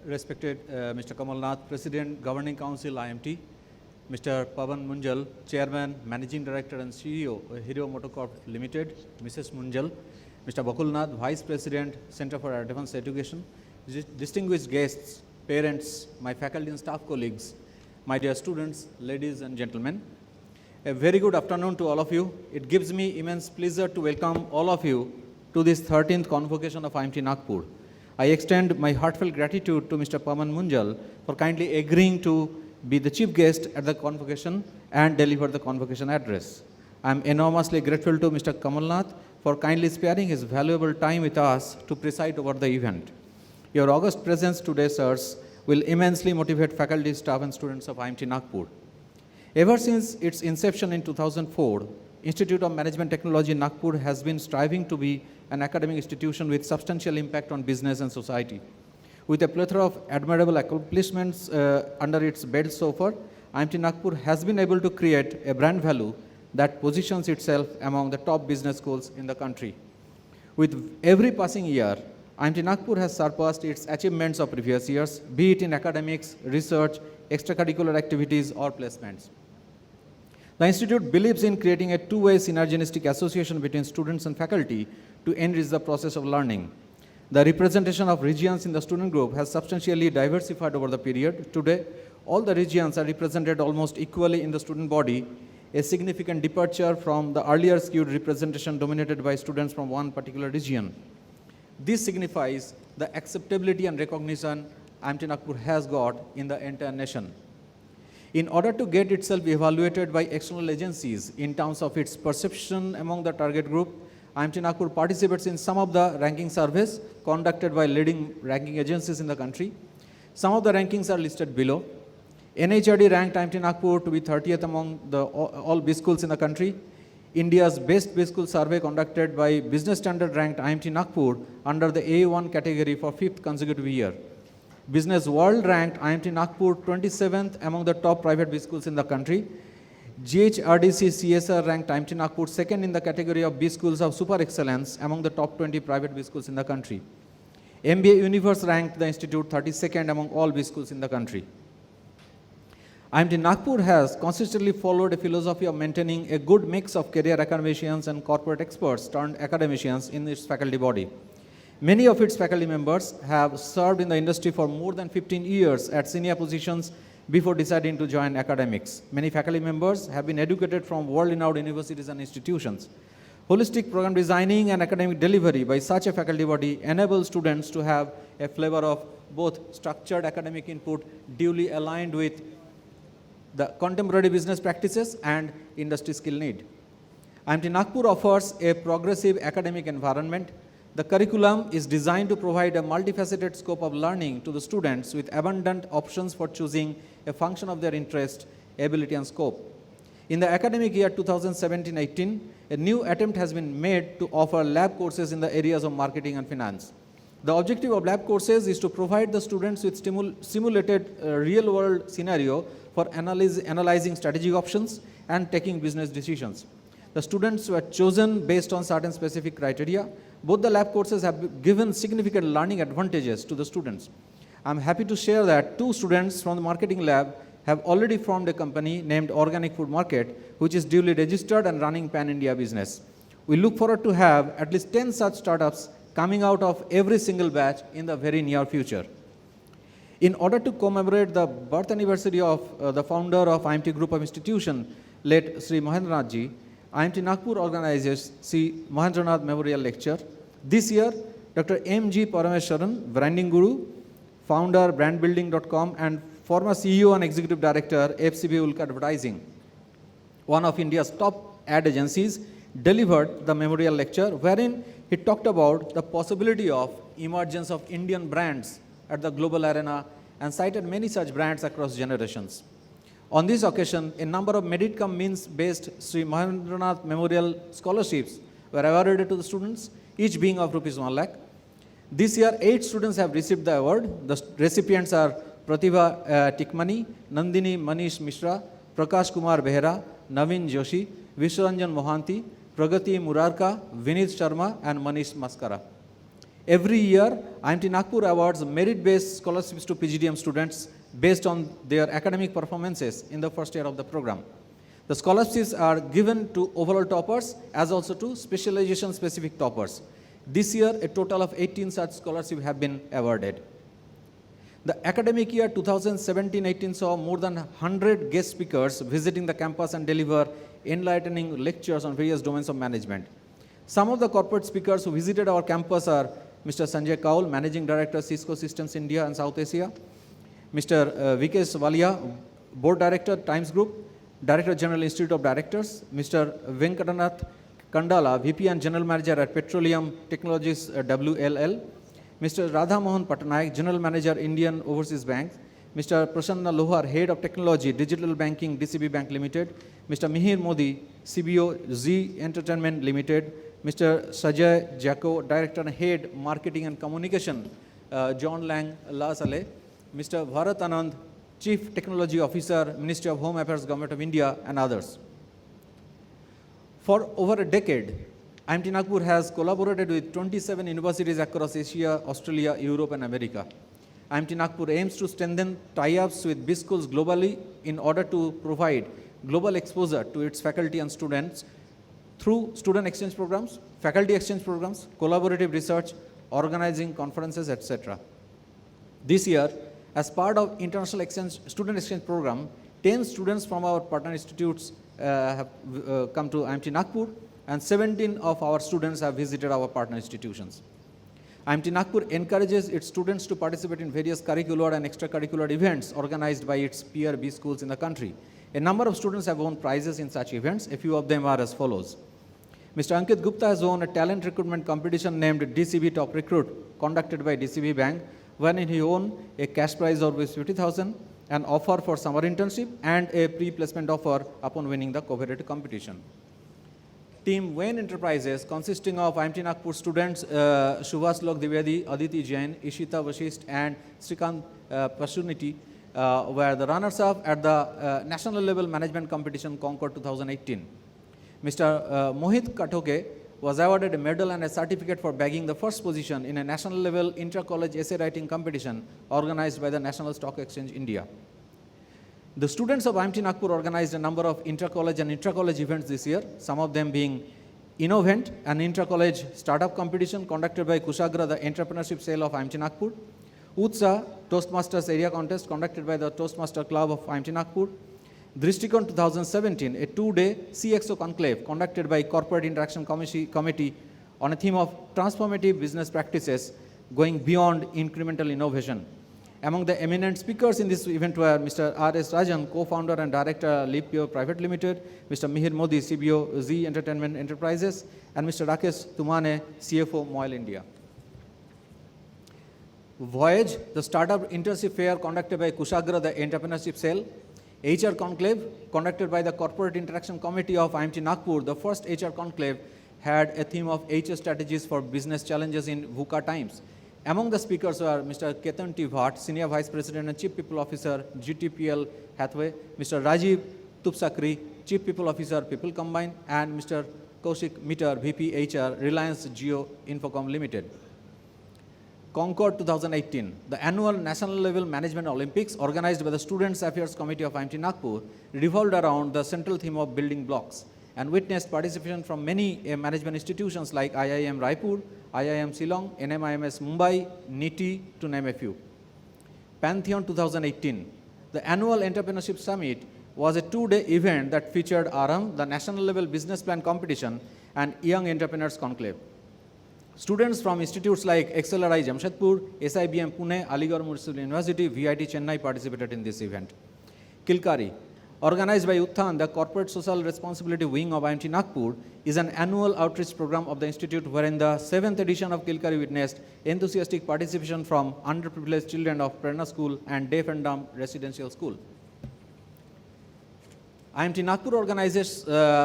respected Mr. Kamal Nath, President, Governing Council, IMT, Mr. Pavan Munjal, Chairman, Managing Director and CEO, Hero Motocorp Limited, Mrs. Munjal, Mr. Bakul Nath, Vice President, Center for Advanced Education, distinguished guests, parents, my faculty and staff colleagues, my dear students, ladies and gentlemen. A very good afternoon to all of you. It gives me immense pleasure to welcome all of you to this 13th convocation of IMT Nagpur. I extend my heartfelt gratitude to Mr. Pavan Munjal for kindly agreeing to be the chief guest at the convocation and deliver the convocation address. I am enormously grateful to Mr. Kamal Nath for kindly sparing his valuable time with us to preside over the event. Your august presence today, sirs, will immensely motivate faculty, staff and students of IMT Nagpur. Ever since its inception in 2004, Institute of Management Technology Nagpur has been striving to be an academic institution with substantial impact on business and society. With a plethora of admirable accomplishments under its belt so far, IMT Nagpur has been able to create a brand value that positions itself among the top business schools in the country. With every passing year, IMT Nagpur has surpassed its achievements of previous years, be it in academics, research, extracurricular activities, or placements. The Institute believes in creating a two-way synergistic association between students and faculty to enrich the process of learning. The representation of regions in the student group has substantially diversified over the period. Today, all the regions are represented almost equally in the student body, a significant departure from the earlier skewed representation dominated by students from one particular region. This signifies the acceptability and recognition IMT Nagpur has got in the entire nation. In order to get itself evaluated by external agencies in terms of its perception among the target group, IMT Nagpur participates in some of the ranking surveys conducted by leading ranking agencies in the country. Some of the rankings are listed below. NHRD ranked IMT Nagpur to be 30th among all B schools in the country. India's Best B School survey conducted by Business Standard ranked IMT Nagpur under the A1 category for 5th consecutive year. Business World ranked IMT Nagpur 27th among the top private B schools in the country. GHRDC CSR ranked IMT Nagpur 2nd in the category of B schools of super excellence among the top 20 private B schools in the country. MBA Universe ranked the institute 32nd among all B schools in the country. IMT Nagpur has consistently followed a philosophy of maintaining a good mix of career academicians and corporate experts turned academicians in its faculty body. Many of its faculty members have served in the industry for more than 15 years at senior positions before deciding to join academics. Many faculty members have been educated from world-renowned universities and institutions. Holistic program designing and academic delivery by such a faculty body enables students to have a flavor of both structured academic input duly aligned with the contemporary business practices and industry skill need. IMT Nagpur offers a progressive academic environment. The curriculum is designed to provide a multifaceted scope of learning to the students with abundant options for choosing a function of their interest, ability and scope. In the academic year 2017-18, a new attempt has been made to offer lab courses in the areas of marketing and finance. The objective of lab courses is to provide the students with simulated real-world scenario for analyzing strategic options and taking business decisions. The students were chosen based on certain specific criteria. Both the lab courses have given significant learning advantages to the students. I'm happy to share that 2 students from the marketing lab have already formed a company named Organic Food Market, which is duly registered and running pan-India business. We look forward to have at least 10 such startups coming out of every single batch in the very near future. In order to commemorate the birth anniversary of the founder of IMT Group of Institution, late Sri Mahendranath Ji, IMT Nagpur organizes Sri Mahendranath Memorial Lecture. This year, Dr. M.G. Parameswaran, branding guru, founder brandbuilding.com and former CEO and executive director FCB Ulka Advertising, one of India's top ad agencies, delivered the memorial lecture wherein he talked about the possibility of emergence of Indian brands at the global arena and cited many such brands across generations. On this occasion, a number of merit-cum-means-based Sri Mahendranath Memorial Scholarships were awarded to the students, each being of Rs 1 lakh. This year, 8 students have received the award. The recipients are Pratibha Tikmani, Nandini Manish Mishra, Prakash Kumar Behera, Naveen Joshi, Vishwaranjan Mohanty, Pragati Murarka, Vinit Sharma, and Manish Maskara. Every year, IMT Nagpur awards merit-based scholarships to PGDM students based on their academic performances in the first year of the program. The scholarships are given to overall toppers as also to specialization-specific toppers. This year, a total of 18 such scholarships have been awarded. The academic year 2017-18 saw more than 100 guest speakers visiting the campus and deliver enlightening lectures on various domains of management. Some of the corporate speakers who visited our campus are Mr. Sanjay Kaul, Managing Director, Cisco Systems India and South Asia; Mr. Vikesh Walia, Board Director, Times Group, Director General, Institute of Directors; Mr. Venkatanath Kandala, VP and General Manager at Petroleum Technologies WLL; Mr. Radha Mohan Patnaik, General Manager, Indian Overseas Bank; Mr. Prasanna Lohar, Head of Technology, Digital Banking, DCB Bank Limited; Mr. Mihir Modi, CBO, Z Entertainment Limited; Mr. Sajay Jacko, Director and Head, Marketing and Communication, John Lang La Salle; Mr. Bharat Anand, Chief Technology Officer, Ministry of Home Affairs, Government of India, and others. For over a decade, IMT Nagpur has collaborated with 27 universities across Asia, Australia, Europe, and America. IMT Nagpur aims to strengthen tie-ups with B schools globally in order to provide global exposure to its faculty and students through student exchange programs, faculty exchange programs, collaborative research, organizing conferences, etc. This year, as part of international student exchange program, 10 students from our partner institutes have come to IMT Nagpur, and 17 of our students have visited our partner institutions. IMT Nagpur encourages its students to participate in various curricular and extracurricular events organized by its peer B schools in the country. A number of students have won prizes in such events. A few of them are as follows. Mr. Ankit Gupta has won a talent recruitment competition named DCB Top Recruit, conducted by DCB Bank, wherein he won a cash prize of 50,000, an offer for summer internship, and a pre-placement offer upon winning the coveted competition. Team Wayne Enterprises, consisting of IMT Nagpur students Shubhas Lok Divedi, Aditi Jain, Ishita Vashist, and Srikant Pasuniti, were the runners-up at the national level management competition Concord 2018. Mr. Mohit Katoke was awarded a medal and a certificate for bagging the first position in a national level inter-college essay writing competition organized by the National Stock Exchange India. The students of IMT Nagpur organized a number of inter-college and intra-college events this year, some of them being Innovent, an inter-college startup competition conducted by Kushagra, the entrepreneurship cell of IMT Nagpur; Utsa, Toastmasters area contest conducted by the Toastmaster Club of IMT Nagpur; Drishtikon 2017, a 2-day CXO conclave conducted by Corporate Interaction Committee on a theme of transformative business practices going beyond incremental innovation. Among the eminent speakers in this event were Mr. R.S. Rajan, co-founder and director, Lipio Private Limited; Mr. Mihir Modi, CBO, Z Entertainment Enterprises; and Mr. Rakesh Tumane, CFO, Moil India. Voyage, the startup internship fair conducted by Kushagra, the entrepreneurship cell; HR Conclave, conducted by the Corporate Interaction Committee of IMT Nagpur. The first HR Conclave had a theme of HR strategies for business challenges in VUCA times. Among the speakers were Mr. Ketan T. Bhatt, Senior Vice President and Chief People Officer, GTPL Hathway; Mr. Rajiv Tupsakri, Chief People Officer, People Combine; and Mr. Kaushik Mitter, VP HR, Reliance Jio Infocom Limited. Concord 2018, the annual national level management Olympics organized by the Students Affairs Committee of IMT Nagpur, revolved around the central theme of building blocks and witnessed participation from many management institutions like IIM Raipur, IIM Shillong, NMIMS Mumbai, NITI, to name a few. Pantheon 2018, the annual entrepreneurship summit, was a 2-day event that featured ARAM, the national level business plan competition, and Young Entrepreneurs Conclave. Students from institutes like XLRI Jamshedpur, SIBM Pune, Aligarh Municipal University, VIT Chennai participated in this event. Kilkari, organized by Utthan, the Corporate Social Responsibility Wing of IMT Nagpur, is an annual outreach program of the institute wherein the 7th edition of Kilkari witnessed enthusiastic participation from underprivileged children of Prerna School and Deaf and Dumb Residential School. IMT Nagpur organizes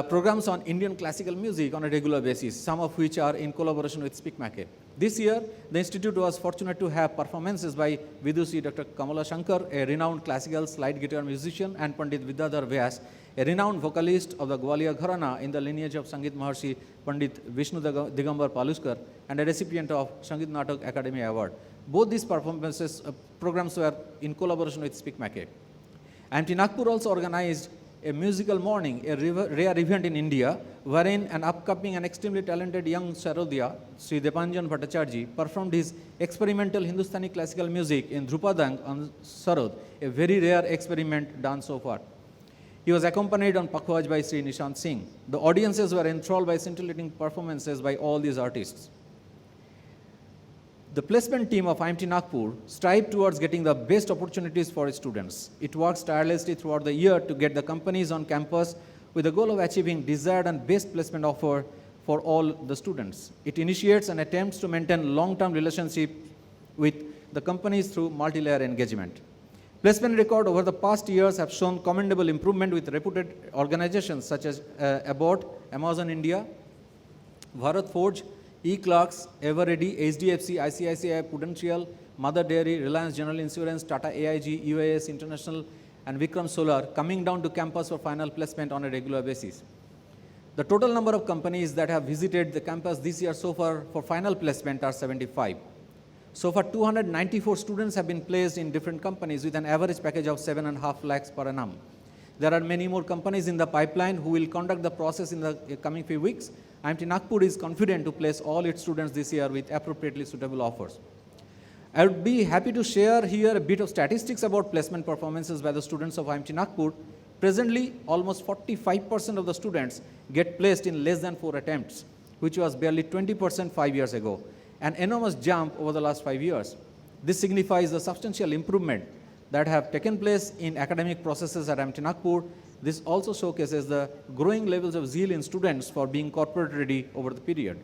programs on Indian classical music on a regular basis, some of which are in collaboration with SpeakMake. This year, the institute was fortunate to have performances by Vidushi Dr. Kamala Shankar, a renowned classical slide guitar musician, and Pandit Vidyadhar Vyas, a renowned vocalist of the Gwalior Gharana in the lineage of Sangeet Maharshi Pandit Vishnu Digambar Palushkar, and a recipient of Sangeet Natak Academy Award. Both these programs were in collaboration with Speak Make. IMT Nagpur also organized a musical morning, a rare event in India, wherein an upcoming and extremely talented young Sharodya, Sri Subahjit Bhattacharyya, performed his experimental Hindustani classical music in Dhrupadang on Sarod, a very rare experiment done so far. He was accompanied on Pakhwaj by Sri Nishant Singh. The audiences were enthralled by scintillating performances by all these artists. The placement team of IMT Nagpur strive towards getting the best opportunities for its students. It works tirelessly throughout the year to get the companies on campus with the goal of achieving desired and best placement offer for all the students. It initiates and attempts to maintain long-term relationship with the companies through multi-layer engagement. Placement record over the past years have shown commendable improvement with reputed organizations such as Abbott, Amazon India, Bharat Forge, E-Clerks, Everready, HDFC, ICICI, Prudential, Mother Dairy, Reliance General Insurance, Tata AIG, UAS International, and Vikram Solar coming down to campus for final placement on a regular basis. The total number of companies that have visited the campus this year so far for final placement are 75. So far, 294 students have been placed in different companies with an average package of 7.5 lakhs per annum. There are many more companies in the pipeline who will conduct the process in the coming few weeks. IMT Nagpur is confident to place all its students this year with appropriately suitable offers. I would be happy to share here a bit of statistics about placement performances by the students of IMT Nagpur. Presently, almost 45% of the students get placed in less than 4 attempts, which was barely 20% 5 years ago, an enormous jump over the last 5 years. This signifies the substantial improvement that have taken place in academic processes at IMT Nagpur. This also showcases the growing levels of zeal in students for being corporate ready over the period.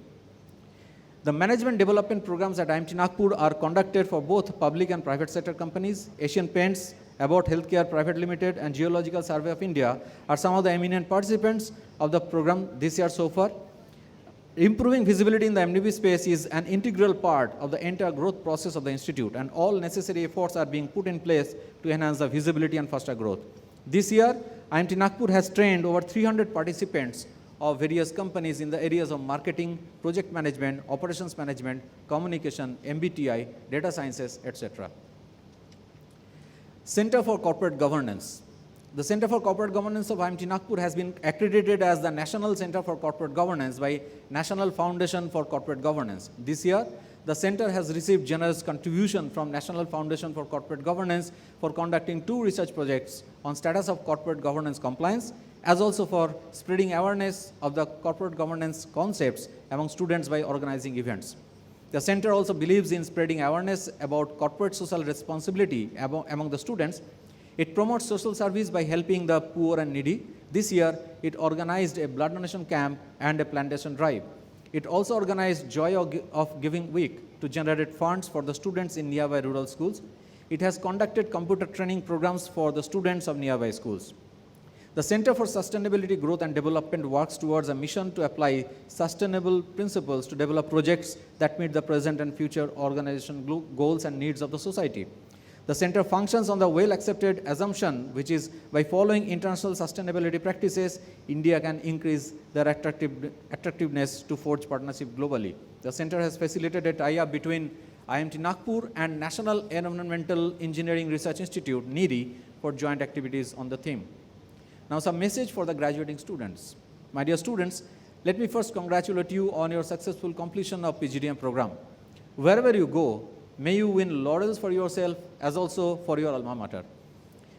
The management development programs at IMT Nagpur are conducted for both public and private sector companies. Asian Paints, Abbott Healthcare Private Limited, and Geological Survey of India are some of the eminent participants of the program this year so far. Improving visibility in the MDB space is an integral part of the entire growth process of the institute, and all necessary efforts are being put in place to enhance the visibility and faster growth. This year, IMT Nagpur has trained over 300 participants of various companies in the areas of marketing, project management, operations management, communication, MBTI, data sciences, etc. Center for Corporate Governance. The Center for Corporate Governance of IMT Nagpur has been accredited as the National Center for Corporate Governance by National Foundation for Corporate Governance. This year, the center has received generous contribution from National Foundation for Corporate Governance for conducting 2 research projects on status of corporate governance compliance, as also for spreading awareness of the corporate governance concepts among students by organizing events. The center also believes in spreading awareness about corporate social responsibility among the students. It promotes social service by helping the poor and needy. This year, it organized a blood donation camp and a plantation drive. It also organized Joy of Giving Week to generate funds for the students in nearby rural schools. It has conducted computer training programs for the students of nearby schools. The Center for Sustainability Growth and Development works towards a mission to apply sustainable principles to develop projects that meet the present and future organization goals and needs of the society. The center functions on the well-accepted assumption, which is by following international sustainability practices, India can increase their attractiveness to forge partnership globally. The center has facilitated a tie-up between IMT Nagpur and National Environmental Engineering Research Institute, NERI, for joint activities on the theme. Now, some message for the graduating students. My dear students, let me first congratulate you on your successful completion of PGDM program. Wherever you go, may you win laurels for yourself as also for your alma mater.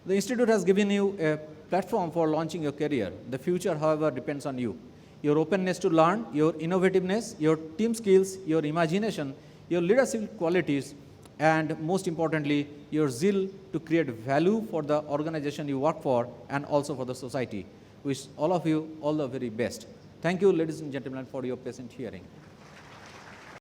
The institute has given you a platform for launching your career. The future, however, depends on you. Your openness to learn, your innovativeness, your team skills, your imagination, your leadership qualities, and most importantly, your zeal to create value for the organization you work for and also for the society. Wish all of you all the very best. Thank you, ladies and gentlemen, for your patient hearing.